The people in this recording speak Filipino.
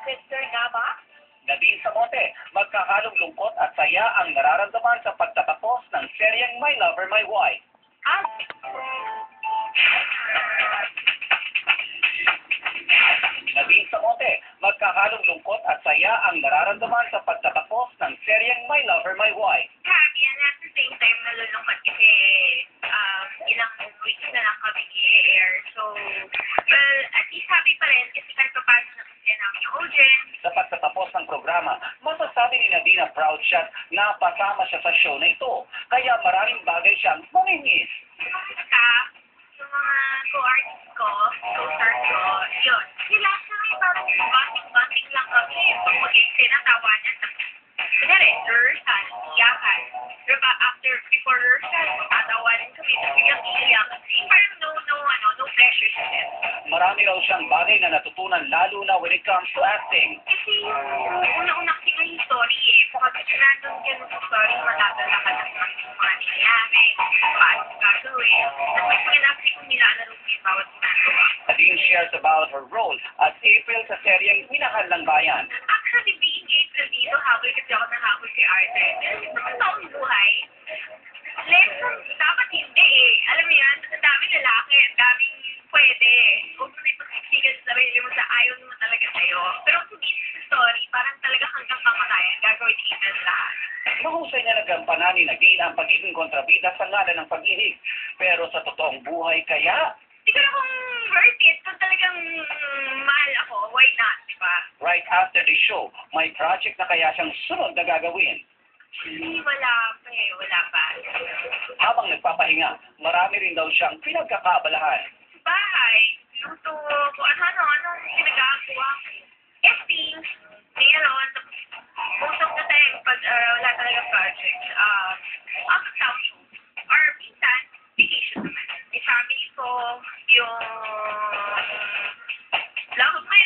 Sister nga ba? Nadine Samote, magkahalong lungkot at saya ang nararamdaman sa pagtatapos ng seryeng My Lover, My Wife. Ah, Nadine Samote, magkahalong lungkot at saya ang nararamdaman sa pagtatapos ng seryeng My Lover, My Wife. happy and at the same time nalulungkot kasi ilang weeks na lang kami i-air. So, well, at least happy pa rin kasi kahit pa paano napasya namin yung audience. Sa pagtatapos ng programa, masasabi ni Nadine na proud siya na pasama siya sa show na ito. Kaya maraming bagay siyang mamimiss. Yung staff, yung mga co-artists ko, co-stars ko, yun. Sila parang bonding lang kami. Pag mag-exit na tawanan, kunwari, rehearsal, iyakan. Pero before rehearsal, tatawanan kami, tapos biglang iiyak. Parang no pressure sa them. Marami raw siyang bagay na natutunan lalo na when it comes to acting. Kasi yung una-una kasi nga yung story eh. Pag nandun yun sa story, matatala ka ng mga nangyayari, paano gagawin. Tapos pag napili nila, ano yung bawat ginagawa. Nadine shares about her role as April sa seryeng Minahal ng Bayan. Actually, being April dito, habol kasi ako ng habol kay Arthur. Sa taong buhay, lesson, dapat hindi eh. Alam mo yan, ang daming lalaki, ang daming pwede. Huwag mo na ipagsiksikan sa sarili mo sa ayaw naman talaga sa'yo. Pero kung hindi sa story, parang talaga hanggang kamatayan, gagawin April lahat. Mahusay niya nagampanan ni Nadine ang pagiging kontrabida sa ngalan ng pag-ibig. Pero sa totoong buhay kaya, Siguro kung worth it, kung talagang mahal ako, why not, di ba? right after the show, may project na kaya siyang sunod na gagawin. Wala pa eh, wala pa. Habang nagpapahinga, marami rin daw siyang pinagkakaabalahan. Bahay, luto, kung ano ginagawa. Casting, meron, tapos most of the time, pag wala talaga project, out of town show. Or minsan, vacation naman. May family ko, yung love of my